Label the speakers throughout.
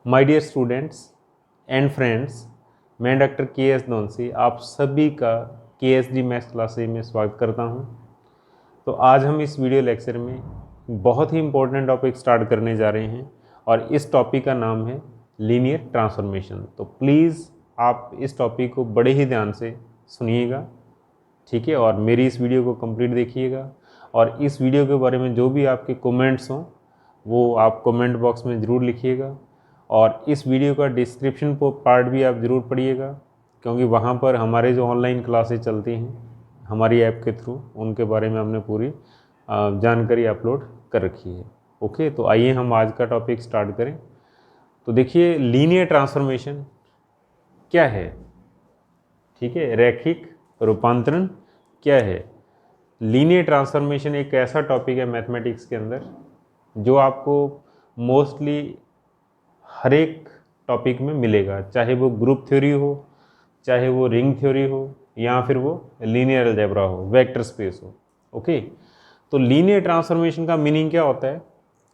Speaker 1: My dear students and friends, मैं doctor K S. दोनसी आप सभी का के.एस.डी. मैथ्स क्लासेज में स्वागत करता हूं। तो आज हम इस वीडियो लेक्चर में बहुत ही इम्पोर्टेंट टॉपिक स्टार्ट करने जा रहे हैं और इस टॉपिक का नाम है लीनियर ट्रांसफॉर्मेशन। तो प्लीज़ आप इस टॉपिक को बड़े ही ध्यान से सुनिएगा, ठीक है, और मेरी इस वीडियो को कंप्लीट देखिएगा। और इस वीडियो के बारे में जो भी आपके कमेंट्स हों वो आप कमेंट बॉक्स में ज़रूर लिखिएगा, और इस वीडियो का डिस्क्रिप्शन पार्ट भी आप ज़रूर पढ़िएगा, क्योंकि वहाँ पर हमारे जो ऑनलाइन क्लासेस चलती हैं हमारी ऐप के थ्रू, उनके बारे में हमने पूरी जानकारी अपलोड कर रखी है। ओके, तो आइए हम आज का टॉपिक स्टार्ट करें। तो देखिए, लीनियर ट्रांसफॉर्मेशन क्या है, ठीक है, रैखिक रूपांतरण क्या है। लीनियर ट्रांसफॉर्मेशन एक ऐसा टॉपिक है मैथमेटिक्स के अंदर जो आपको मोस्टली हर एक टॉपिक में मिलेगा, चाहे वो ग्रुप थ्योरी हो, चाहे वो रिंग थ्योरी हो, या फिर वो लीनियर अलजेब्रा हो, वेक्टर स्पेस हो। ओके, तो लीनियर ट्रांसफॉर्मेशन का मीनिंग क्या होता है?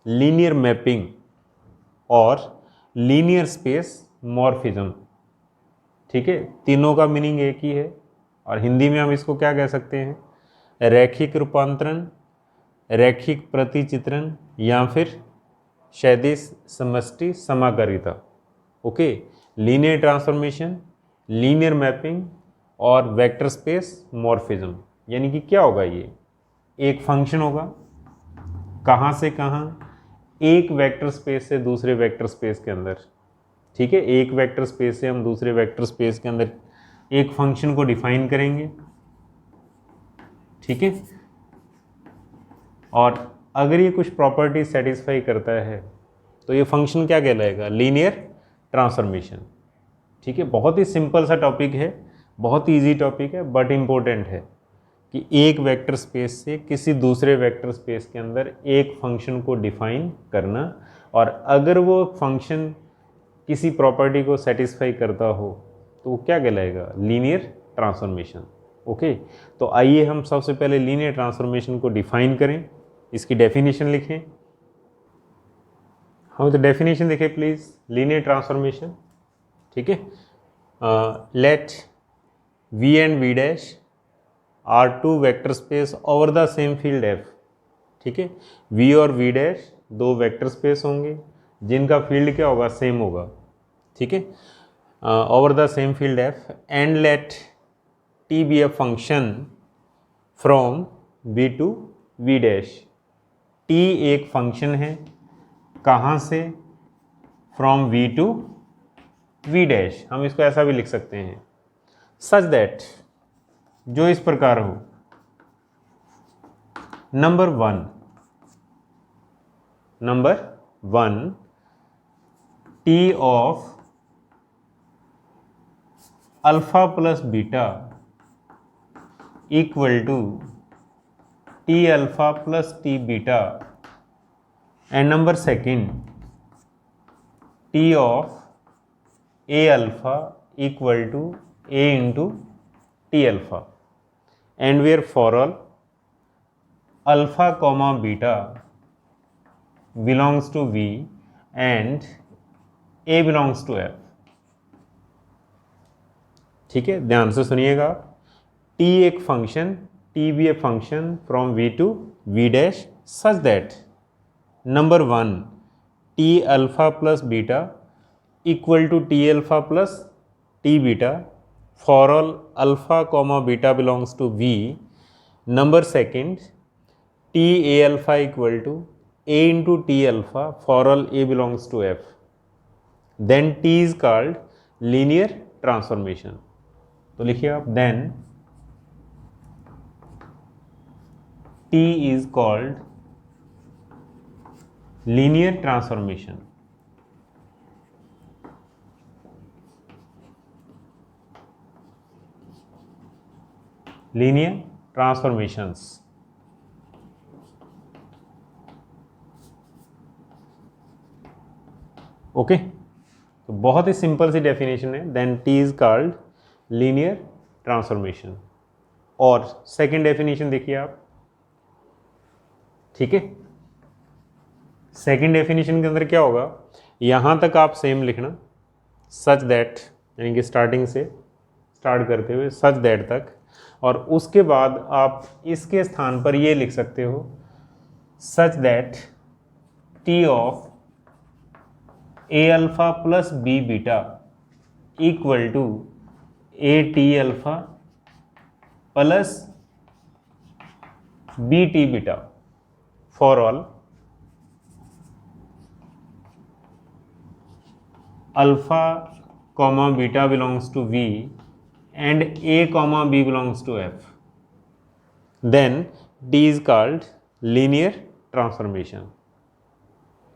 Speaker 1: लीनियर मैपिंग और लीनियर स्पेस मॉर्फिज्म, ठीक है, तीनों का मीनिंग एक ही है। और हिंदी में हम इसको क्या कह सकते हैं? रैखिक रूपांतरण, रैखिक प्रतिचित्रण, या फिर क्षैतिज समष्टि समाकारिता। Okay, linear transformation, linear mapping और वेक्टर स्पेस मॉर्फिज्म। यानी कि क्या होगा? ये एक फंक्शन होगा, कहाँ से कहाँ, एक वेक्टर स्पेस से दूसरे वेक्टर स्पेस के अंदर, ठीक है, एक वेक्टर स्पेस से हम दूसरे वेक्टर स्पेस के अंदर एक फंक्शन को डिफाइन करेंगे, ठीक है। और अगर ये कुछ प्रॉपर्टी सेटिस्फाई करता है तो ये फंक्शन क्या कहलाएगा? लीनियर ट्रांसफॉर्मेशन, ठीक है। बहुत ही सिंपल सा टॉपिक है, बहुत ही ईजी टॉपिक है, बट इम्पोर्टेंट है कि एक वेक्टर स्पेस से किसी दूसरे वेक्टर स्पेस के अंदर एक फंक्शन को डिफाइन करना, और अगर वो फंक्शन किसी प्रॉपर्टी को सेटिस्फाई करता हो तो वो क्या कहलाएगा? Linear transformation. ओके, तो आइए हम सबसे पहले लीनियर ट्रांसफॉर्मेशन को डिफाइन करें, इसकी डेफिनेशन लिखें। हम तो डेफिनेशन देखें प्लीज़, लीनियर ट्रांसफॉर्मेशन, ठीक है। Let V and V dash are two vector space over the same field F, ठीक है। वी और वी डैश दो वेक्टर स्पेस होंगे जिनका फील्ड क्या होगा? सेम होगा, ठीक है, over the same field F. And let T be a function from V to V dash. T एक फंक्शन है, कहाँ से? From V to V dash. हम इसको ऐसा भी लिख सकते हैं, सच दैट, जो इस प्रकार हो। Number one, T of alpha plus beta equal to T alpha plus T beta. And number second, T of A alpha equal to A into T alpha. And where for all alpha comma beta belongs to V and A belongs to F, ठीक है। ध्यान से सुनिएगा, T एक function, T be a function from V to V dash such that number one, T alpha plus beta equal to T alpha plus T beta for all alpha comma beta belongs to V. Number second, T A alpha equal to A into T alpha for all A belongs to F. Then T is called linear transformation. तो लिखिए आप, then T is called linear transformation. Linear transformations. Okay, तो बहुत ही simple सी definition है, then T is called linear transformation। और second definition देखिए आप, ठीक है। सेकेंड डेफिनेशन के अंदर क्या होगा? यहाँ तक आप सेम लिखना, सच दैट, यानी कि स्टार्टिंग से स्टार्ट करते हुए सच दैट तक, और उसके बाद आप इसके स्थान पर ये लिख सकते हो such that T of A alpha plus B beta equal to A T alpha plus B T beta for all alpha comma beta belongs to V and A comma B belongs to F, then T is called linear transformation.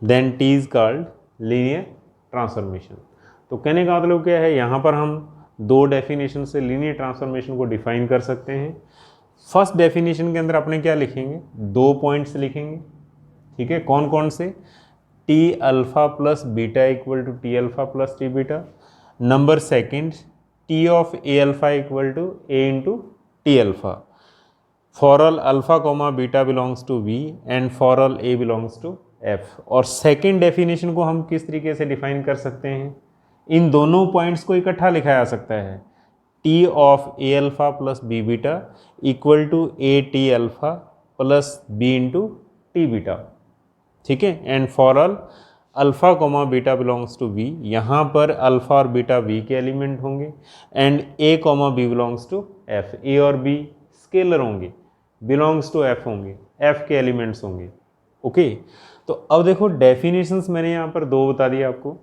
Speaker 1: Then T is called linear transformation. तो कहने का मतलब क्या है, यहाँ पर हम दो डेफिनेशन से लीनियर ट्रांसफॉर्मेशन को डिफाइन कर सकते हैं। फर्स्ट डेफिनेशन के अंदर अपने क्या लिखेंगे, दो पॉइंट्स लिखेंगे, ठीक है, कौन कौन से, T alpha plus beta equal to T alpha plus T beta. Number second, T of A alpha equal to A into T alpha for all alpha comma beta belongs to V and for all A belongs to F. और second definition को हम किस तरीके से define कर सकते हैं, इन दोनों पॉइंट्स को इकट्ठा लिखा जा सकता है, T of A alpha plus B beta equal to A T alpha plus B into T beta, ठीक है, and for all alpha comma beta belongs to V, यहाँ पर अल्फ़ा और बीटा वी के एलिमेंट होंगे, and A comma B belongs to F, A और B scalar होंगे, belongs to F होंगे, एफ के एलिमेंट्स होंगे। ओके, तो अब देखो डेफिनेशंस मैंने यहाँ पर दो बता दिया आपको,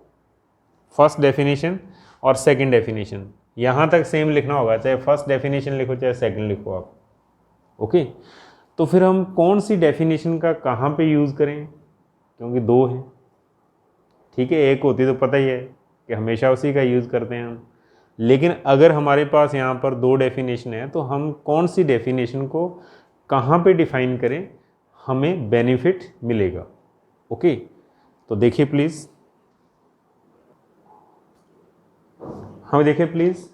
Speaker 1: फर्स्ट डेफिनेशन और सेकंड डेफिनेशन। यहाँ तक सेम लिखना होगा, चाहे फर्स्ट डेफिनेशन लिखो चाहे सेकंड लिखो आप। ओके, तो फिर हम कौन सी डेफिनेशन का कहाँ पे यूज़ करें, क्योंकि दो हैं, ठीक है, एक होती तो पता ही है कि हमेशा उसी का यूज़ करते हैं हम, लेकिन अगर हमारे पास यहाँ पर दो डेफिनेशन है तो हम कौन सी डेफिनेशन को कहाँ पे डिफाइन करें हमें बेनिफिट मिलेगा। ओके, तो देखिए प्लीज़, हम देखिए प्लीज़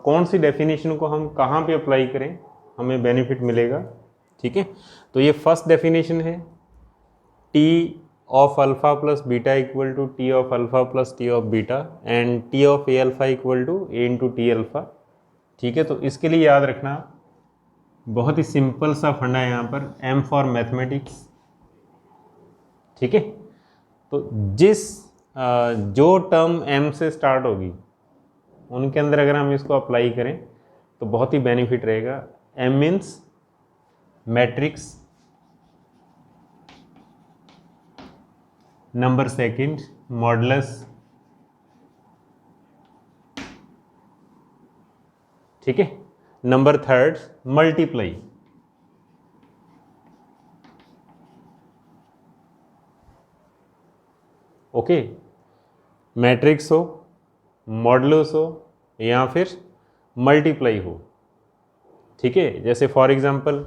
Speaker 1: कौन सी डेफिनेशन को हम कहाँ पे अप्लाई करें हमें बेनिफिट मिलेगा, ठीक है। तो ये फर्स्ट डेफिनेशन है, T of alpha plus beta equal to T of alpha plus T of beta and T of A alpha equal to A into T alpha, ठीक है। तो इसके लिए याद रखना, बहुत ही सिंपल सा फंडा है यहाँ पर, एम फॉर मैथमेटिक्स, ठीक है। तो जो टर्म एम से स्टार्ट होगी उनके अंदर अगर हम इसको अप्लाई करें तो बहुत ही बेनिफिट रहेगा। M means matrix, number second modulus, ठीक है, number third multiply, okay, matrix हो, मॉडुलस हो या फिर मल्टीप्लाई हो, ठीक है। जैसे फॉर एग्जांपल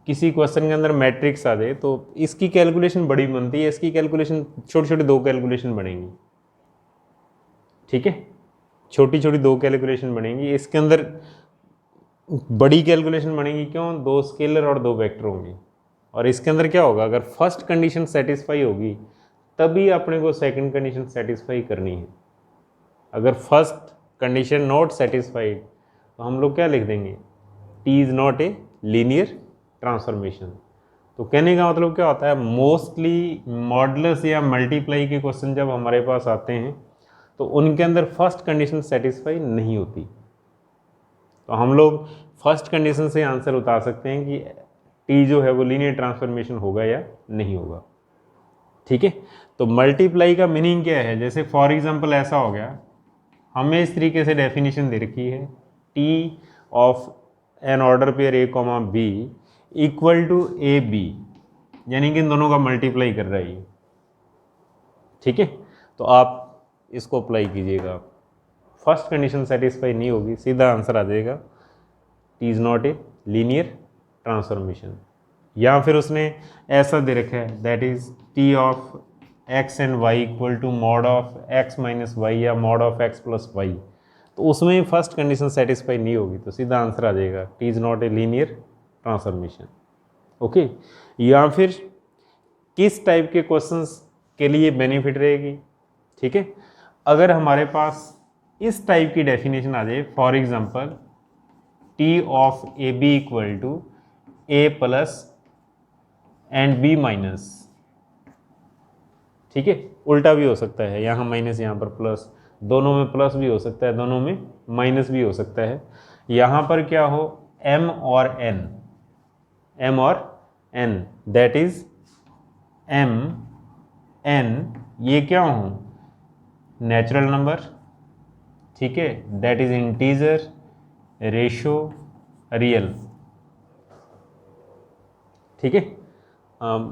Speaker 1: किसी क्वेश्चन के अंदर मैट्रिक्स आ जाए तो इसकी कैलकुलेशन बड़ी बनती है, इसकी कैलकुलेशन छोटी छोटी दो कैलकुलेशन बनेंगी, ठीक है, छोटी छोटी दो कैलकुलेशन बनेंगी, इसके अंदर बड़ी कैलकुलेशन बनेगी, क्यों, दो स्केलर और दो वेक्टर होंगे। और इसके अंदर क्या होगा, अगर फर्स्ट कंडीशन सेटिस्फाई होगी तभी अपने को सेकंड कंडीशन सेटिस्फाई करनी है। अगर फर्स्ट कंडीशन नॉट सेटिस्फाइड तो हम लोग क्या लिख देंगे, T is not a linear transformation. तो कहने का मतलब क्या होता है, मोस्टली मॉडुलस या मल्टीप्लाई के क्वेश्चन जब हमारे पास आते हैं तो उनके अंदर फर्स्ट कंडीशन सेटिस्फाई नहीं होती, तो हम लोग फर्स्ट कंडीशन से आंसर उतार सकते हैं कि टी जो है वो लीनियर ट्रांसफॉर्मेशन होगा या नहीं होगा, ठीक है। तो मल्टीप्लाई का मीनिंग क्या है, जैसे फॉर एग्जांपल ऐसा हो गया, हमें इस तरीके से डेफिनेशन दे रखी है, T of an order pair A comma B equal to A B, यानी कि इन दोनों का मल्टीप्लाई कर रहा है, ठीक है। तो आप इसको अप्लाई कीजिएगा, फर्स्ट कंडीशन सेटिस्फाई नहीं होगी, सीधा आंसर आ जाएगा T is not a linear transformation. या फिर उसने ऐसा दे रखा है, that is T of x and Y equal to mod of X minus Y या mod of X plus Y, तो उसमें फर्स्ट कंडीशन सेटिस्फाई नहीं होगी, तो सीधा आंसर आ जाएगा T is not a linear transformation, okay. या फिर किस टाइप के क्वेश्चंस के लिए बेनिफिट रहेगी, ठीक है। अगर हमारे पास इस टाइप की डेफिनेशन आ जाए, for example T of A B equal to A plus and B minus, ठीक है, उल्टा भी हो सकता है, यहाँ माइनस यहाँ पर प्लस, दोनों में प्लस भी हो सकता है, दोनों में माइनस भी हो सकता है। यहाँ पर क्या हो, m और n, that is m n, ये क्या हो, नेचुरल नंबर, ठीक है, that is integer, ratio, real, ठीक है।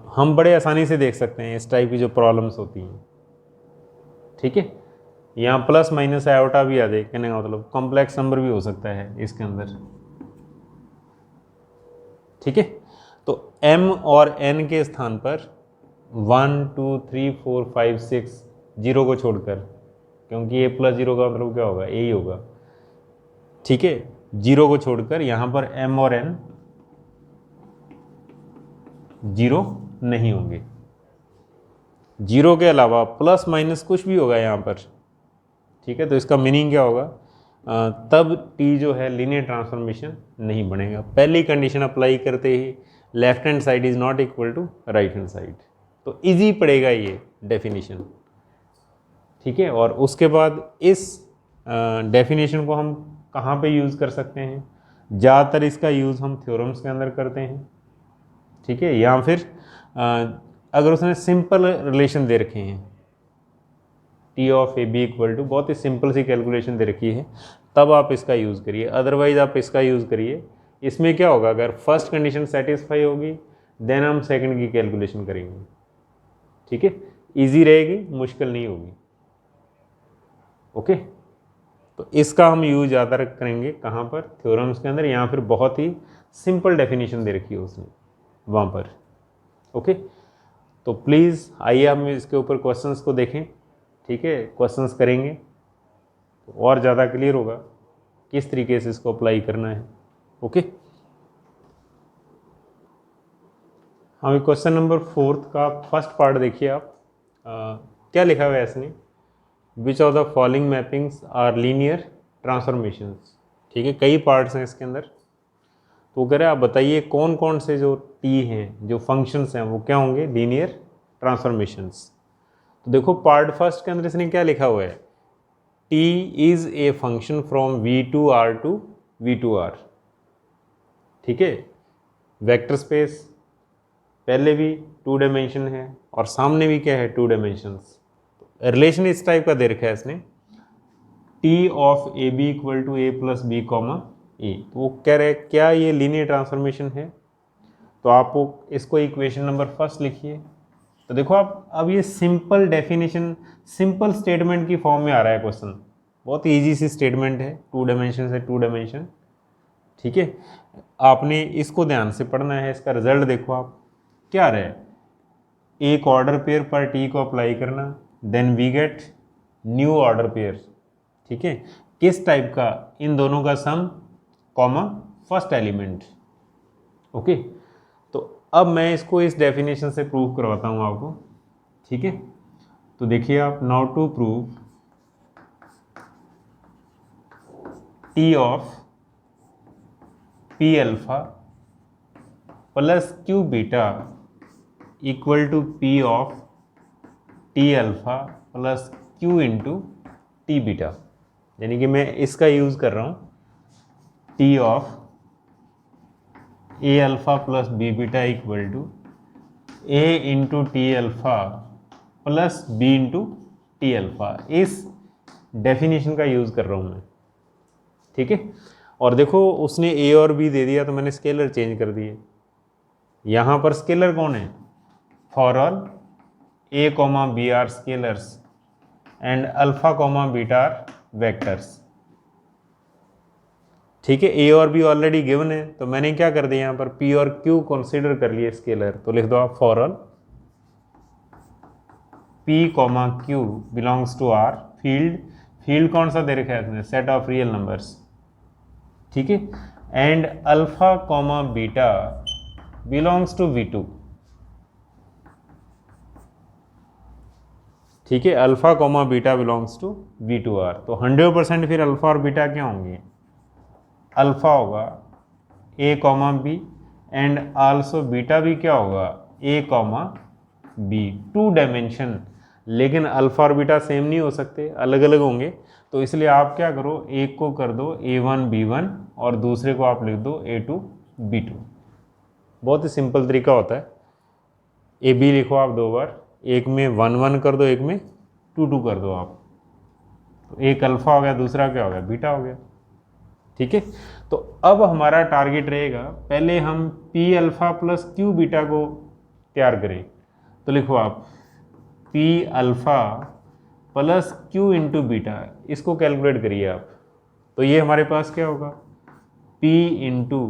Speaker 1: हम बड़े आसानी से देख सकते हैं इस टाइप की जो प्रॉब्लम्स होती हैं, ठीक है। यहाँ प्लस माइनस आयोटा भी आ जाए, कहने का मतलब कॉम्प्लेक्स नंबर भी हो सकता है इसके अंदर, ठीक है। तो m और n के स्थान पर 1 2 3 4 5 6 जीरो को छोड़कर, क्योंकि a प्लस जीरो का मतलब क्या होगा, a ही होगा, ठीक है, जीरो को छोड़कर यहाँ पर m और n जीरो नहीं होंगे। जीरो के अलावा प्लस माइनस कुछ भी होगा यहाँ पर, ठीक है। तो इसका मीनिंग क्या होगा, तब t जो है लीनियर ट्रांसफॉर्मेशन नहीं बनेगा। पहली कंडीशन अप्लाई करते ही left hand side is not equal to right hand side, तो इजी पड़ेगा ये डेफिनेशन, ठीक है। और उसके बाद इस डेफिनेशन को हम कहाँ पे यूज़ कर सकते हैं, ज़्यादातर इसका यूज़ हम थ्योरम्स के अंदर करते हैं, ठीक है। या फिर अगर उसने सिंपल रिलेशन दे रखे हैं, T of A B equal to, बहुत ही सिंपल सी कैलकुलेशन दे रखी है, तब आप इसका यूज़ करिए, अदरवाइज आप इसका यूज़ करिए। इसमें क्या होगा, अगर फर्स्ट कंडीशन सेटिस्फाई होगी देन हम सेकंड की कैलकुलेशन करेंगे, ठीक है। इजी रहेगी, मुश्किल नहीं होगी, ओके। तो इसका हम यूज ज़्यादा करेंगे कहाँ पर, थ्योरम्स के अंदर, या फिर बहुत ही सिंपल डेफिनेशन दे रखी है उसने वहाँ पर, ओके। तो प्लीज़ आइए हम इसके ऊपर क्वेश्चंस को देखें, ठीक है। क्वेश्चंस करेंगे तो और ज़्यादा क्लियर होगा किस तरीके से इसको अप्लाई करना है, ओके। हमें क्वेश्चन नंबर 4 का फर्स्ट पार्ट देखिए आप, क्या लिखा हुआ है इसने, which of the following mappings are linear transformations, ठीक है। कई पार्ट्स हैं इसके अंदर, तो कह रहे आप बताइए कौन कौन से जो टी हैं, जो फंक्शंस हैं, वो क्या होंगे, लीनियर ट्रांसफॉर्मेशंस। तो देखो पार्ट फर्स्ट के अंदर इसने क्या लिखा हुआ है, T is a function from v2r to v2r, ठीक है। वेक्टर स्पेस पहले भी 2 डायमेंशन है और सामने भी क्या है, 2 डायमेंशंस। रिलेशन इस टाइप का दे रखा है इसने, T of A B equal to A plus B comma A, तो वो कह रहे हैं क्या ये लीनियर ट्रांसफॉर्मेशन है। तो आप इसको इक्वेशन नंबर फर्स्ट लिखिए। तो देखो आप, अब ये सिंपल डेफिनेशन, सिंपल स्टेटमेंट की फॉर्म में आ रहा है क्वेश्चन, बहुत ईजी सी स्टेटमेंट है, 2 डायमेंशन से 2 डायमेंशन, ठीक है। आपने इसको ध्यान से पढ़ना है। इसका रिजल्ट देखो आप, क्या आ रहा है, एक ऑर्डर पेयर पर टी को अप्लाई करना, then we get new order pair, ठीक है। किस टाइप का, इन दोनों का sum comma first element, okay. तो अब मैं इसको इस डेफिनेशन से प्रूव करवाता हूँ आपको, ठीक है। तो देखिए आप, now to prove T of P alpha plus Q beta equal to P of T alpha plus Q into T beta, यानी कि मैं इसका यूज़ कर रहा हूँ, T of A alpha plus B beta equal to A into T alpha plus B into T alpha, इस definition का use कर रहा हूँ मैं, ठीक है। और देखो उसने ए और बी दे दिया तो मैंने स्केलर चेंज कर दिए। यहाँ पर स्केलर कौन है, for all A comma B are scalars and alpha comma beta are vectors, ठीक है। ए और बी ऑलरेडी गिवन है, तो मैंने क्या कर दिया यहाँ पर पी और क्यू कंसीडर कर लिए स्केलर। तो लिख दो आप, for all P comma Q belongs to R field, field कौन सा दे रखा है इसने, सेट ऑफ रियल नंबर्स, ठीक है। And alpha comma beta belongs to V2, ठीक है, alpha comma beta belongs to V2R। तो 100% फिर अल्फ़ा और बीटा क्या होंगे, अल्फ़ा होगा A comma B and also beta भी क्या होगा A कॉमा बी, 2 डायमेंशन। लेकिन अल्फ़ा और बीटा सेम नहीं हो सकते, अलग अलग होंगे। तो इसलिए आप क्या करो, एक को कर दो A1 B1 और दूसरे को आप लिख दो A2 B2। बहुत ही सिंपल तरीका होता है। ए बी लिखो आप 2 बार, एक में 1 1 कर दो, एक में 2 2 कर दो आप। तो एक अल्फ़ा हो गया, दूसरा क्या हो गया, बीटा हो गया। ठीक है, तो अब हमारा टारगेट रहेगा, पहले हम P alpha plus Q beta को तैयार करें। तो लिखो आप P alpha plus Q into beta, इसको कैलकुलेट करिए आप। तो ये हमारे पास क्या होगा, P into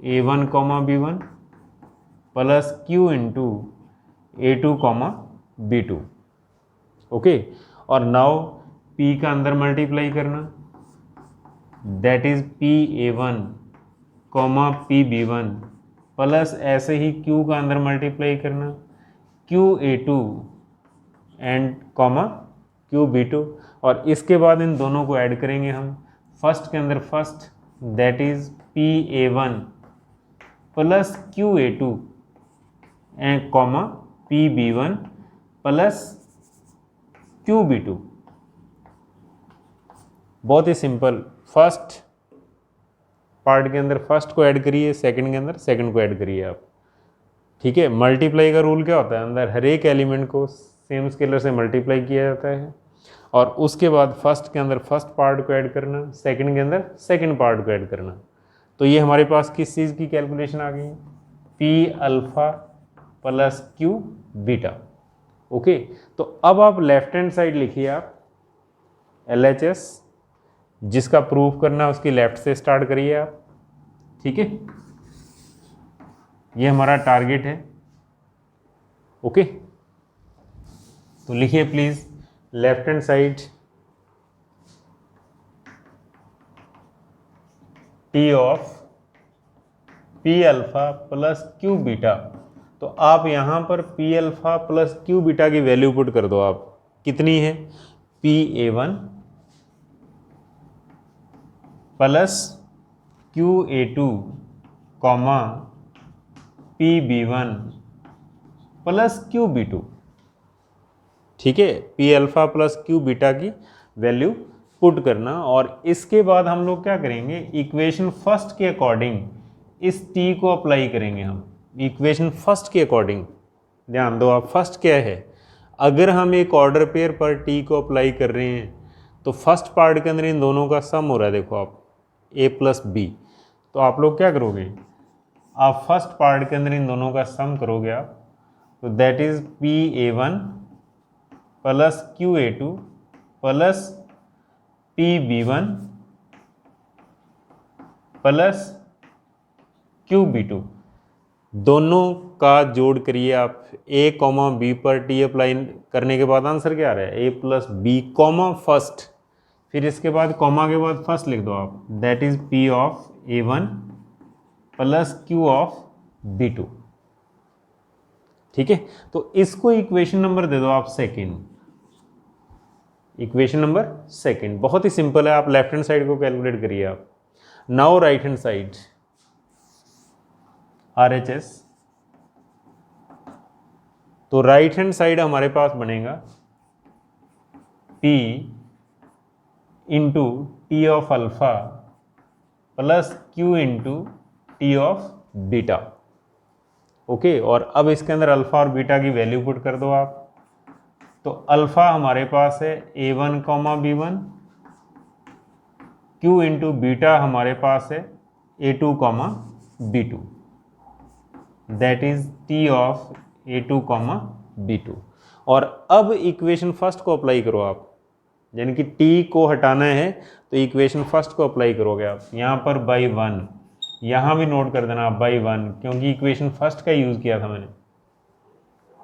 Speaker 1: A1 comma B1 plus Q into A2 comma B2। Okay, और नाउ P का अंदर मल्टीप्लाई करना, that is PA1 comma PB1 plus ऐसे ही Q का अंदर मल्टीप्लाई करना, QA2 एंड कॉमा QB2। और इसके बाद इन दोनों को ऐड करेंगे हम, फर्स्ट के अंदर first, that is PA1 plus QA2 and comma PB1 plus QB2। बहुत ही सिंपल, फर्स्ट पार्ट के अंदर फर्स्ट को ऐड करिए, सेकंड के अंदर सेकंड को ऐड करिए आप। ठीक है, मल्टीप्लाई का रूल क्या होता है, अंदर हर एक एलिमेंट को सेम स्केलर से मल्टीप्लाई किया जाता है, और उसके बाद फर्स्ट के अंदर फर्स्ट पार्ट को ऐड करना, सेकंड के अंदर सेकंड पार्ट को ऐड करना। तो ये हमारे पास किस चीज़ की कैलकुलेशन आ गई, P alpha plus Q beta. Okay, तो अब आप लेफ्ट हैंड साइड लिखिए आप LHS, जिसका प्रूफ करना है उसकी लेफ्ट से स्टार्ट करिए आप। ठीक है, ये हमारा टारगेट है। ओके, तो लिखिए please left hand side T of P alpha plus Q beta. तो आप यहाँ पर P alpha plus Q beta की वैल्यू पुट कर दो आप, कितनी है, PA1 plus QA2 comma PB1 plus QB2। ठीक है, P alpha plus Q beta की वैल्यू पुट करना, और इसके बाद हम लोग क्या करेंगे, इक्वेशन फर्स्ट के अकॉर्डिंग इस T को अप्लाई करेंगे हम, इक्वेशन फर्स्ट के अकॉर्डिंग। ध्यान दो आप, फर्स्ट क्या है, अगर हम एक ऑर्डर पेयर पर T को अप्लाई कर रहे हैं तो फर्स्ट पार्ट के अंदर इन दोनों का सम हो रहा है, देखो आप A प्लस B। तो आप लोग क्या करोगे, आप फर्स्ट पार्ट के अंदर इन दोनों का सम करोगे आप, तो that is PA1 plus QA2 plus PB1 plus QB2। दोनों का जोड़ करिए आप, A कॉमा B पर T अप्लाई करने के बाद आंसर क्या आ रहा है, A plus B comma first, फिर इसके बाद कॉमा के बाद फर्स्ट लिख दो आप, that is P of A1 plus Q of B2। ठीक है, तो इसको इक्वेशन नंबर दे दो आप सेकेंड, इक्वेशन नंबर सेकेंड। बहुत ही सिंपल है, आप लेफ्ट हैंड साइड को कैलकुलेट करिए आप। Now right hand side RHS, तो राइट हैंड साइड हमारे पास बनेगा P into T of alpha plus Q into T of beta. Okay, और अब इसके अंदर अल्फा और बीटा की वैल्यू पुट कर दो आप। तो अल्फा हमारे पास है A1 comma B1, Q into beta हमारे पास है A2 comma B2, that is T of A2 comma B2। और अब इक्वेशन फर्स्ट को अप्लाई करो आप, यानी कि T को हटाना है तो इक्वेशन फर्स्ट को अप्लाई करोगे आप। यहाँ पर बाई 1, यहाँ भी नोट कर देना आप बाई 1, क्योंकि इक्वेशन फर्स्ट का यूज़ किया था मैंने।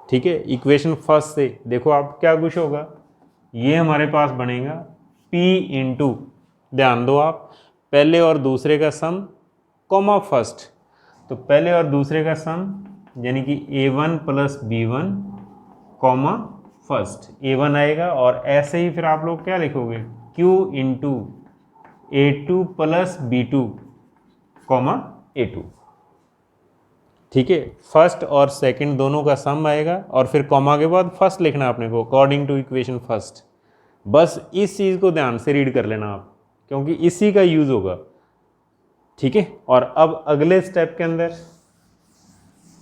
Speaker 1: ठीक है, इक्वेशन फर्स्ट से देखो आप क्या कुछ होगा, ये हमारे पास बनेगा P इंटू, ध्यान दो आप, पहले और दूसरे का सम कॉमा फर्स्ट, तो पहले और दूसरे का सम यानी कि A1 plus B1 comma first A1 आएगा, और ऐसे ही फिर आप लोग क्या लिखोगे, Q into A2 plus B2 comma A2। ठीक है, फर्स्ट और सेकंड दोनों का सम आएगा, और फिर कॉमा के बाद फर्स्ट लिखना आपने को अकॉर्डिंग टू इक्वेशन फर्स्ट। बस इस चीज़ को ध्यान से रीड कर लेना आप, क्योंकि इसी का यूज़ होगा। ठीक है, और अब अगले स्टेप के अंदर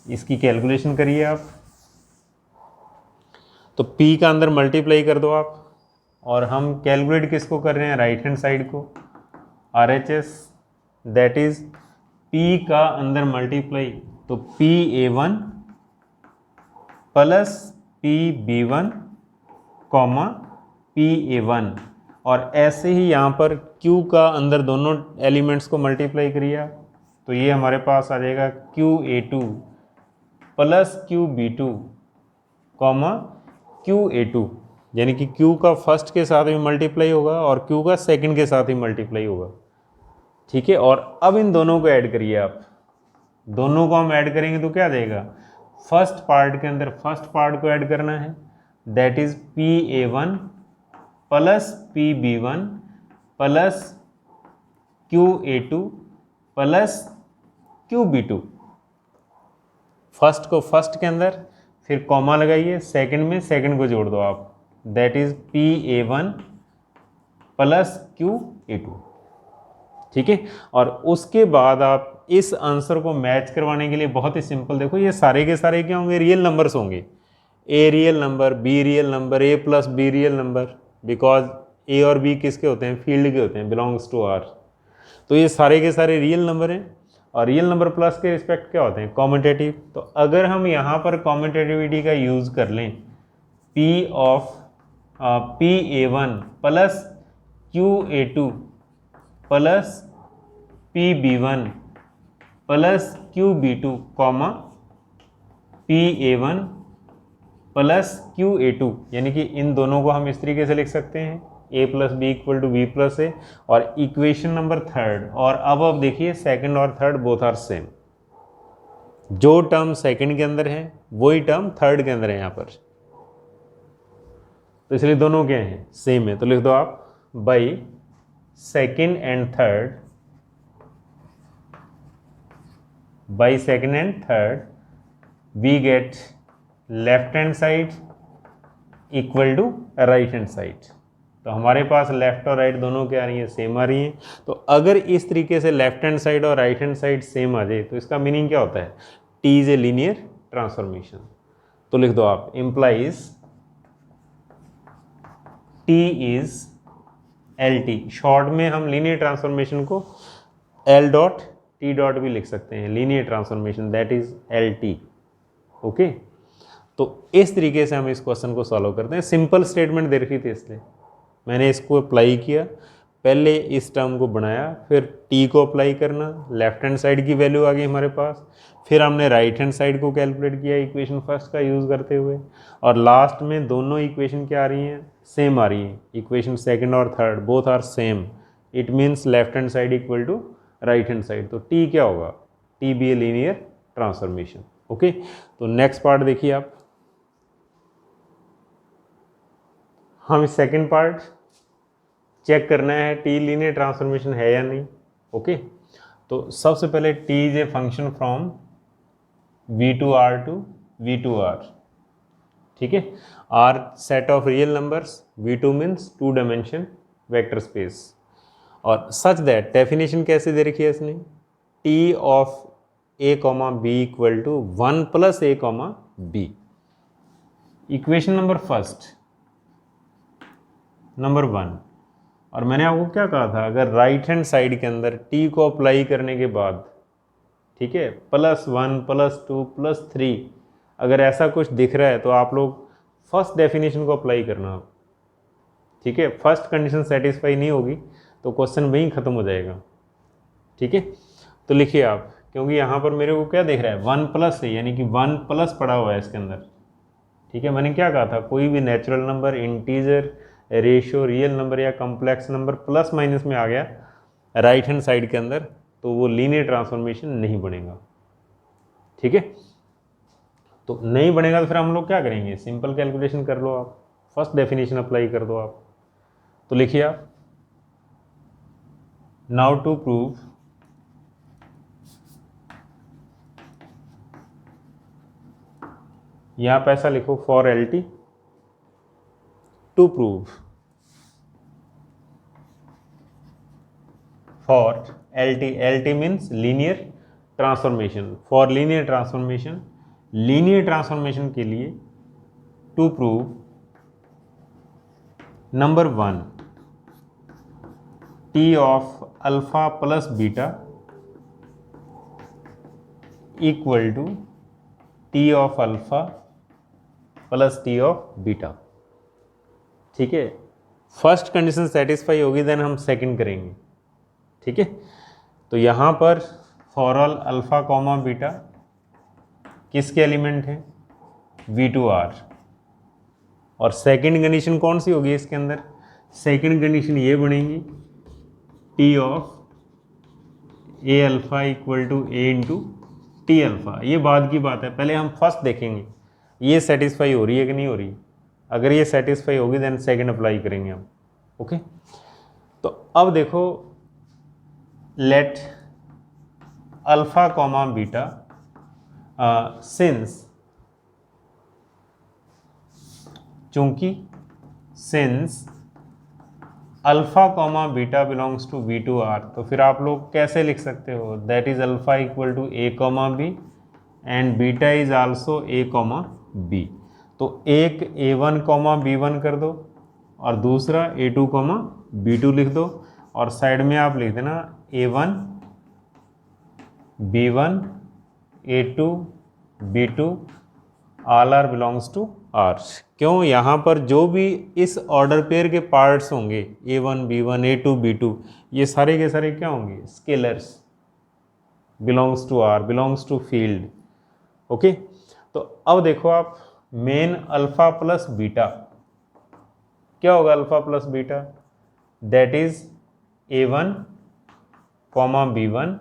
Speaker 1: इसकी कैलकुलेशन करिए आप। तो P का अंदर मल्टीप्लाई कर दो आप, और हम कैलकुलेट किसको कर रहे हैं, राइट हैंड साइड को, RHS, दैट इज P का अंदर मल्टीप्लाई, तो PA1 plus PB1 comma PA1, और ऐसे ही यहाँ पर Q का अंदर दोनों एलिमेंट्स को मल्टीप्लाई करिए आप, तो ये हमारे पास आ जाएगा QA2 plus QB2 comma QA2, यानी कि Q का फर्स्ट के साथ भी मल्टीप्लाई होगा और Q का सेकंड के साथ ही मल्टीप्लाई होगा। ठीक है, और अब इन दोनों को ऐड करिए आप, दोनों को हम ऐड करेंगे तो क्या आ जाएगा, फर्स्ट पार्ट के अंदर फर्स्ट पार्ट को ऐड करना है, that is PA1 plus PB1 plus QA2 plus QB2। First को फर्स्ट के अंदर, फिर कॉमा लगाइए, सेकंड में सेकंड को जोड़ दो आप, that is PA1 plus QA2। ठीक है, और उसके बाद आप इस आंसर को मैच करवाने के लिए बहुत ही सिंपल, देखो ये सारे के सारे क्या होंगे, रियल नंबर्स होंगे, A real number, B real number, A plus B real number, because A और B किसके होते हैं, फील्ड के होते हैं, बिलोंग्स टू R। तो ये सारे के सारे रियल नंबर हैं, और रियल नंबर प्लस के रिस्पेक्ट क्या होते हैं, कॉम्यूटेटिव। तो अगर हम यहाँ पर कॉम्यूटेटिविटी का यूज़ कर लें, P of PA1 plus QA2 plus PB1 plus QB2 comma PA1 plus QA2, यानी कि इन दोनों को हम इस तरीके से लिख सकते हैं, A plus B equal to B plus A, और इक्वेशन नंबर थर्ड। और अब देखिए सेकंड और थर्ड बोथ आर सेम, जो टर्म सेकंड के अंदर है वही टर्म थर्ड के अंदर है यहाँ पर, तो इसलिए दोनों क्या हैं, सेम है। तो लिख दो आप, by second and third, by second and third we get left hand side equal to right hand side. तो हमारे पास लेफ्ट और राइट दोनों क्या आ रही हैं, सेम आ रही हैं। तो अगर इस तरीके से लेफ्ट हैंड साइड और राइट हैंड साइड सेम आ जाए तो इसका मीनिंग क्या होता है, T is A linear transformation. तो लिख दो आप, implies T is LT। Short में हम लीनियर ट्रांसफॉर्मेशन को L डॉट T डॉट भी लिख सकते हैं, linear transformation that is LT। Okay, तो इस तरीके से हम इस क्वेश्चन को सॉल्व करते हैं। सिंपल स्टेटमेंट दे रखी थी इसलिए मैंने इसको अप्लाई किया, पहले इस टर्म को बनाया, फिर T को अप्लाई करना, लेफ्ट हैंड साइड की वैल्यू आ गई हमारे पास, फिर हमने राइट हैंड साइड को कैलकुलेट किया इक्वेशन फर्स्ट का यूज़ करते हुए, और लास्ट में दोनों इक्वेशन क्या आ रही हैं, सेम आ रही हैं। इक्वेशन सेकंड और third both are same, it means left hand side equal to right hand side. तो T क्या होगा, T be a linear transformation. Okay, तो नेक्स्ट पार्ट देखिए आप, हम सेकंड पार्ट चेक करना है T लीनियर ट्रांसफॉर्मेशन है या नहीं। ओके, तो सबसे पहले T is a function from V to R to V to R। ठीक है, R set of real numbers, V2 means 2 dimension vector space, और सच दैट डेफिनेशन कैसे दे रखी है इसने, T of A comma B equal to 1 plus A comma B। Equation number first, number 1, और मैंने आपको क्या कहा था, अगर राइट हैंड साइड के अंदर T को अप्लाई करने के बाद, ठीक है, +1 +2 +3 अगर ऐसा कुछ दिख रहा है तो आप लोग फर्स्ट डेफिनेशन को अप्लाई करना। ठीक है, फर्स्ट कंडीशन सेटिस्फाई नहीं होगी तो क्वेश्चन वहीं ख़त्म हो जाएगा। ठीक है, तो लिखिए आप, क्योंकि यहाँ पर मेरे को क्या दिख रहा है, 1 प्लस है, यानी कि 1 प्लस पड़ा हुआ है इसके अंदर। ठीक है, मैंने क्या कहा था, कोई भी natural number, integer, ratio, real number या कॉम्प्लेक्स नंबर प्लस माइनस में आ गया राइट हैंड साइड के अंदर तो वो लीनियर ट्रांसफॉर्मेशन नहीं बनेगा। ठीक है, तो नहीं बनेगा तो फिर हम लोग क्या करेंगे, सिंपल कैलकुलेशन कर लो आप, फर्स्ट डेफिनेशन अप्लाई कर दो आप। तो लिखिए आप, नाउ टू प्रूव यहां पे ऐसा लिखो, for L T to prove, for L T means linear transformation, for linear transformation, linear transformation के लिए to prove number 1 T of alpha plus beta equal to T of alpha plus T of beta. ठीक है, first condition satisfy होगी then हम second करेंगे। ठीक है, तो यहां पर for all alpha comma beta किसके एलिमेंट हैं, V2R, और सेकंड कंडीशन कौन सी होगी इसके अंदर, सेकंड कंडीशन ये बनेगी T of A alpha equal to A into T alpha. ये बाद की बात है, पहले हम फर्स्ट देखेंगे ये सेटिस्फाई हो रही है कि नहीं हो रही। अगर ये सेटिस्फाई होगी देन सेकंड अप्लाई करेंगे हम। ओके, तो अब देखो, let alpha comma beta since, चूंकि since alpha comma beta belongs to V2R, तो फिर आप लोग कैसे लिख सकते हो, that is alpha equal to A comma B and beta is also A comma B. तो एक A1 कॉमा B1 कर दो और दूसरा A2 कॉमा B2 लिख दो, और साइड में आप लिख देना A1 B1 A2 B2 all are belongs to R। क्यों, यहाँ पर जो भी इस ऑर्डर पेयर के पार्ट्स होंगे A1 B1 A2 B2, ये सारे के सारे क्या होंगे, scalars, belongs to R, belongs to field. Okay, तो अब देखो आप, मेन अल्फा प्लस बीटा क्या होगा, alpha plus beta that is A1 comma B1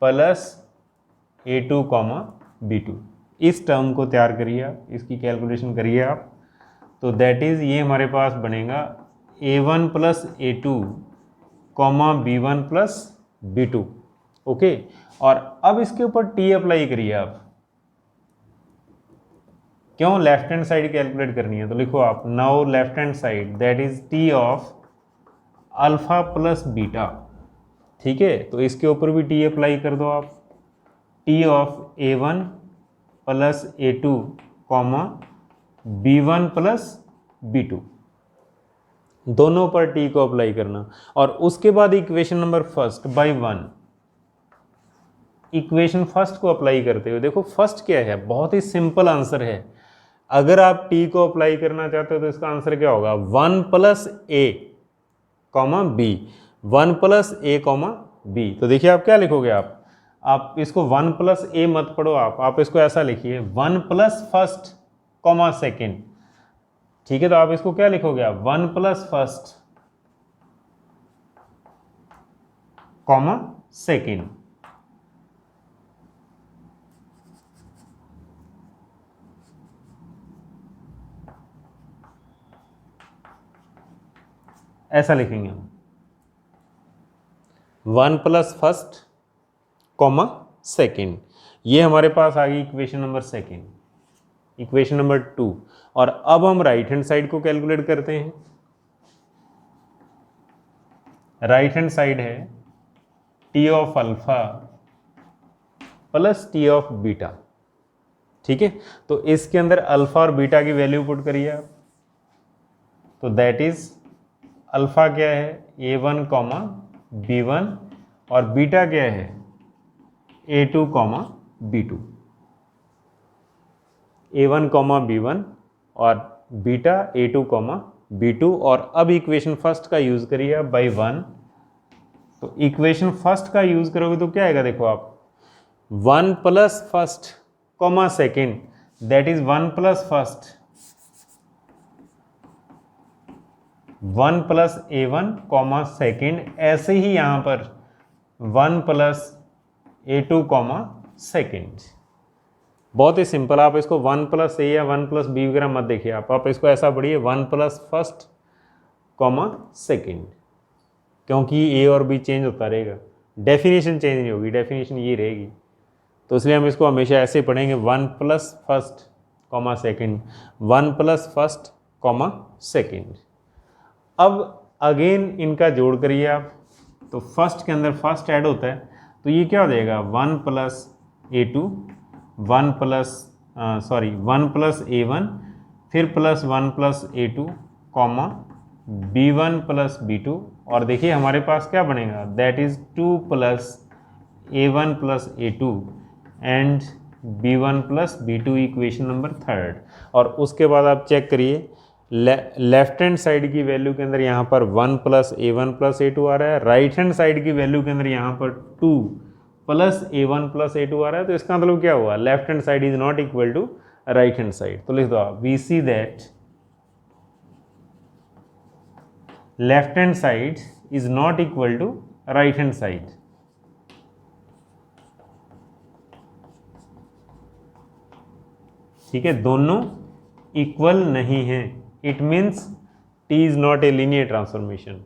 Speaker 1: plus A2 comma B2। इस टर्म को तैयार करिए आप, इसकी कैलकुलेशन करिए आप, तो दैट इज ये हमारे पास बनेगा A1 plus A2 comma B1 plus B2। Okay, और अब इसके ऊपर T अप्लाई करिए आप। क्यों, लेफ्ट हैंड साइड कैलकुलेट करनी है, तो लिखो आप, now left hand side that is T of alpha plus beta. ठीक है, तो इसके ऊपर भी टी अप्लाई कर दो आप, T of A1 plus A2 comma B1 plus B2, दोनों पर टी को अप्लाई करना। और उसके बाद equation number first by 1, equation first को अप्लाई करते हुए देखो फर्स्ट क्या है, बहुत ही सिंपल आंसर है। अगर आप टी को अप्लाई करना चाहते हो तो इसका आंसर क्या होगा, 1 प्लस ए कॉमा बी, 1 प्लस ए कॉमा बी। तो देखिए आप क्या लिखोगे, आप इसको 1 प्लस ए मत पढ़ो, आप इसको ऐसा लिखिए 1 प्लस फर्स्ट कॉमा सेकेंड। ठीक है, तो आप इसको क्या लिखोगे, आप 1 प्लस फर्स्ट कॉमा सेकेंड। ऐसा लिखेंगे हम, 1 प्लस फर्स्ट कॉमा सेकेंड। ये हमारे पास आ गई equation number second, equation number 2। और अब हम राइट हैंड साइड को कैलकुलेट करते हैं। राइट हैंड साइड है T of alpha plus T of beta. ठीक है, तो इसके अंदर अल्फा और बीटा की वैल्यू पुट करिए आप, तो दैट इज अल्फा क्या है A1 कॉमा B1 और बीटा क्या है A2 comma B2। A1 comma B1 और बीटा A2 कॉमा B2। और अब इक्वेशन फर्स्ट का यूज करिए आप बाई 1, तो इक्वेशन फर्स्ट का यूज करोगे तो क्या आएगा, देखो आप 1 plus first comma second that is 1 plus first 1 plus A1 comma second. ऐसे ही यहाँ पर 1 प्लस A2 कॉमा सेकेंड, बहुत ही सिंपल, आप इसको 1 + a या 1 + b वगैरह मत देखिए, आप इसको ऐसा पढ़िए 1 + फर्स्ट कॉमा सेकेंड, क्योंकि ए और बी चेंज होता रहेगा, डेफिनेशन चेंज नहीं होगी, डेफिनेशन ये रहेगी। तो इसलिए हम इसको हमेशा ऐसे पढ़ेंगे 1 + first comma second, 1 + first comma second. अब अगेन इनका जोड़ करिए आप, तो फर्स्ट के अंदर फर्स्ट ऐड होता है, तो ये क्या हो जाएगा 1 + a2 1 + a1 फिर +1 + a2 कॉमा b1 + b2, और देखिए हमारे पास क्या बनेगा, that is 2 + a1 + a2 and b1 + b2, equation number 3। और उसके बाद आप चेक करिए लेफ्ट हैंड साइड की वैल्यू के अंदर यहाँ पर 1 + a1 + a2 आ रहा है, राइट हैंड साइड की वैल्यू के अंदर यहाँ पर 2 + a1 + a2 आ रहा है। तो इसका मतलब क्या हुआ, left hand side is not equal to right hand side. तो लिख दो आप, we see that left hand side is not equal to right hand side. ठीक है, दोनों इक्वल नहीं है, it means T is not a linear transformation,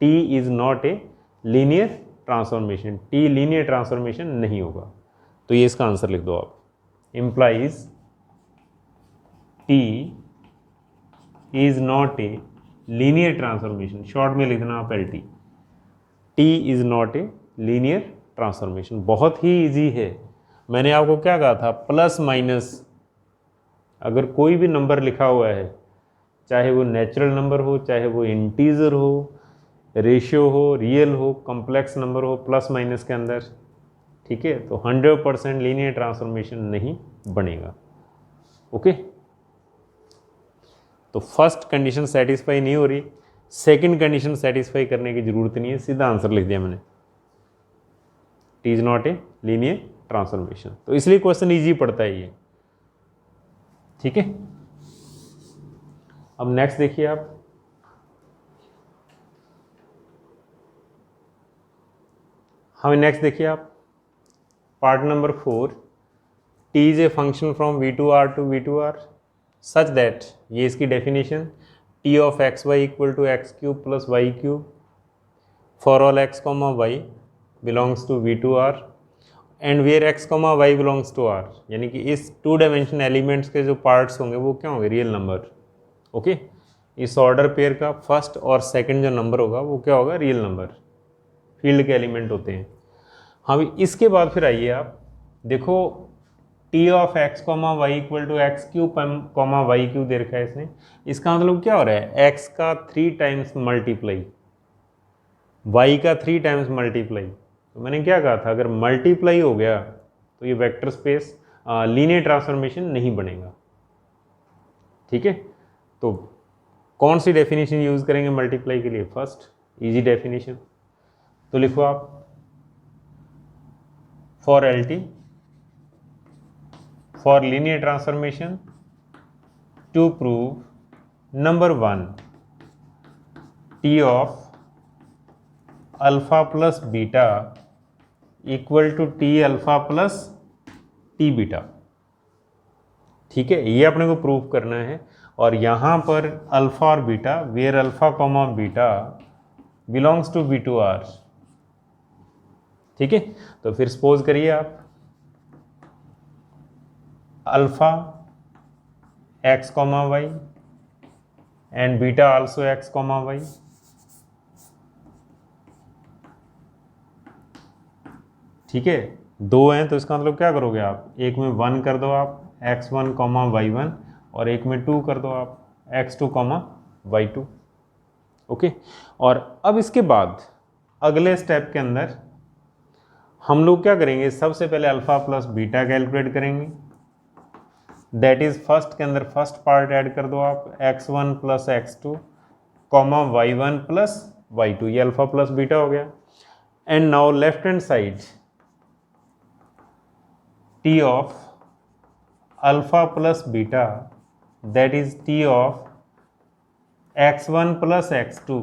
Speaker 1: T is not a linear transformation, T linear transformation नहीं होगा। तो ये इसका आंसर लिख दो आप, implies T is not a linear transformation, short में लिखना आप L T is not a linear transformation. बहुत ही इजी है, मैंने आपको क्या कहा था, प्लस माइनस अगर कोई भी नंबर लिखा हुआ है, चाहे वो नेचुरल नंबर हो, चाहे वो इंटीजर हो, रेशियो हो, रियल हो, कॉम्प्लेक्स नंबर हो, प्लस माइनस के अंदर, ठीक है, तो 100% लीनियर ट्रांसफॉर्मेशन नहीं बनेगा। ओके, तो फर्स्ट कंडीशन सेटिस्फाई नहीं हो रही, सेकंड कंडीशन सेटिस्फाई करने की जरूरत नहीं है, सीधा आंसर लिख दिया मैंने, T is not a linear transformation. तो इसलिए क्वेश्चन इजी पड़ता है ये। ठीक है, अब नेक्स्ट देखिए आप, हमें नेक्स्ट देखिए आप part number 4, T is a function from v2r to v2r such that, ये इसकी definition, T of x y equal to x³ + y³ for all x, y belongs to v2r and where x, y belongs to r, यानी कि इस 2 dimension elements के जो parts होंगे वो क्या होंगे, रियल नंबर। ओके, इस ऑर्डर पेयर का फर्स्ट और सेकंड जो नंबर होगा वो क्या होगा, रियल नंबर, फील्ड के एलिमेंट होते हैं। हाँ, इसके बाद फिर आइए आप देखो, T of x, y equal to x³ y³ दे रखा है इसने, इसका मतलब क्या हो रहा है, x का 3 टाइम्स मल्टीप्लाई, y का 3 टाइम्स मल्टीप्लाई। तो मैंने क्या कहा था, अगर मल्टीप्लाई हो गया तो ये वेक्टर स्पेस लीनियर ट्रांसफॉर्मेशन नहीं बनेगा। ठीक है, तो कौन सी डेफिनेशन यूज करेंगे मल्टीप्लाई के लिए, फर्स्ट इजी डेफिनेशन, तो लिखो आप, for L T for linear transformation to prove number 1 T of alpha plus beta equal to T alpha plus T beta. ठीक है, ये अपने को प्रूव करना है, और यहाँ पर अल्फा और beta, where alpha comma beta belongs to v2r। ठीक है, तो फिर सपोज करिए आप, alpha x, y and beta also x, y। ठीक है, 2 हैं तो इसका मतलब क्या करोगे आप, एक में 1 कर दो आप x1, y1, और एक में 2 कर दो आप x2, y2। ओके, और अब इसके बाद अगले स्टेप के अंदर हम लोग क्या करेंगे, सबसे पहले अल्फा प्लस बीटा कैलकुलेट करेंगे, दैट इज फर्स्ट के अंदर फर्स्ट पार्ट ऐड कर दो आप x1 + x2, y1 + y2, ये अल्फा प्लस बीटा हो गया। And now left hand side T of alpha plus beta, that is T of x1 + x2,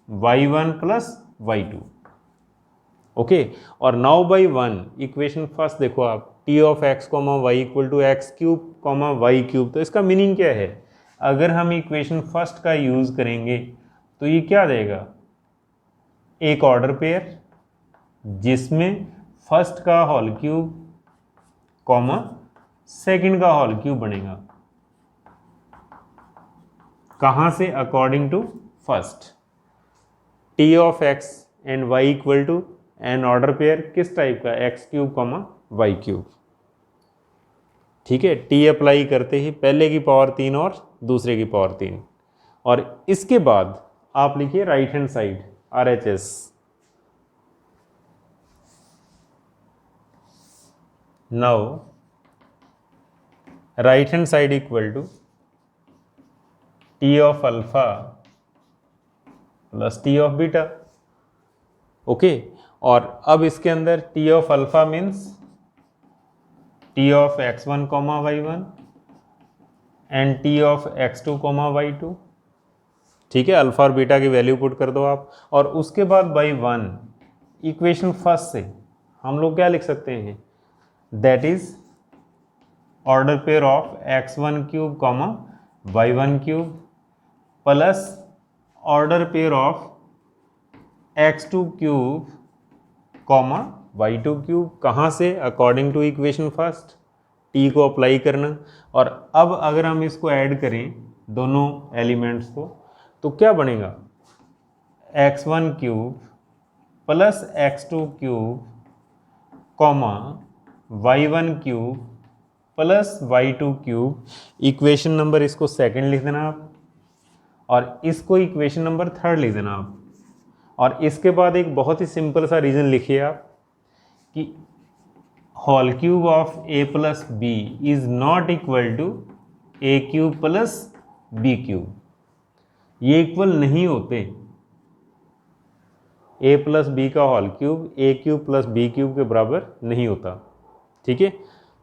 Speaker 1: y1 + y2। Okay. और now by one equation first देखो आप, T of X comma Y equal to X cube comma Y cube. तो इसका meaning क्या है, अगर हम equation first का यूज़ करेंगे तो ये क्या देगा, एक ऑर्डर पेयर जिसमें फर्स्ट का होल क्यूब कॉमा सेकंड का होल क्यूब बनेगा। कहाँ से, according to first. T of x and Y equal to an order pair किस टाइप का, x cube comma Y cube. ठीक है, टी अप्लाई करते ही पहले की पावर 3 और दूसरे की पावर 3। और इसके बाद आप लिखिए right hand side RHS। Now right hand side equal to T of alpha plus T of beta. Okay, और अब इसके अंदर T of alpha means T of x1 comma y1 and T of x2 comma y2। ठीक है, alpha और beta की value put कर दो आप। और उसके बाद बाई वन इक्वेशन फर्स्ट से हम लोग क्या लिख सकते हैं, that is order pair of x1 cube comma y1 cube plus order pair of x2 cube comma y2 cube. कहाँ से, according to equation first, t को अप्लाई करना। और अब अगर हम इसको ऐड करें दोनों एलिमेंट्स को तो क्या बनेगा, x1 cube plus x2 cube comma y1 cube plus y2 cube. Equation number इसको सेकंड लिख देना आप और इसको इक्वेशन नंबर थर्ड लिख देना आप। और इसके बाद एक बहुत ही सिंपल सा रीजन लिखिए आप कि whole cube of a plus b is not equal to a cube plus b cube. ये इक्वल नहीं होते, a प्लस बी का whole cube a cube plus b cube के बराबर नहीं होता। ठीक है,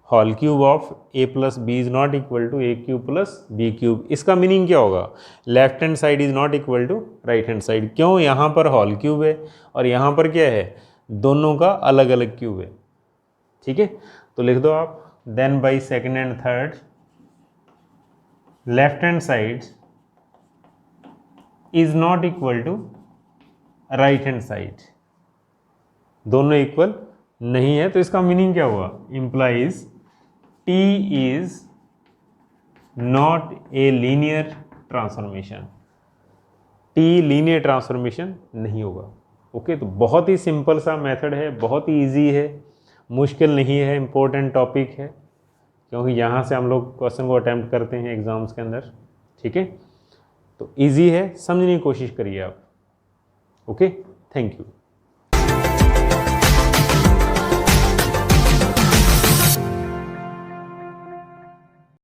Speaker 1: whole cube of a plus b is not equal to a cube plus b cube. इसका मीनिंग क्या होगा, left hand side is not equal to right hand side. क्यों, यहाँ पर होल क्यूब है और यहाँ पर क्या है, दोनों का अलग अलग क्यूब है। ठीक है, तो लिख दो आप, then by second and third left hand side is not equal to right hand side. दोनों इक्वल नहीं है, तो इसका मीनिंग क्या हुआ, implies T is not a linear transformation. T linear transformation नहीं होगा। ओके, तो बहुत ही सिंपल सा मेथड है, बहुत ही इजी है, मुश्किल नहीं है, इम्पोर्टेंट टॉपिक है क्योंकि यहाँ से हम लोग क्वेश्चन को अटैम्प्ट करते हैं एग्जाम्स के अंदर। ठीक है, तो इजी है, समझने की कोशिश करिए आप। Okay, thank you.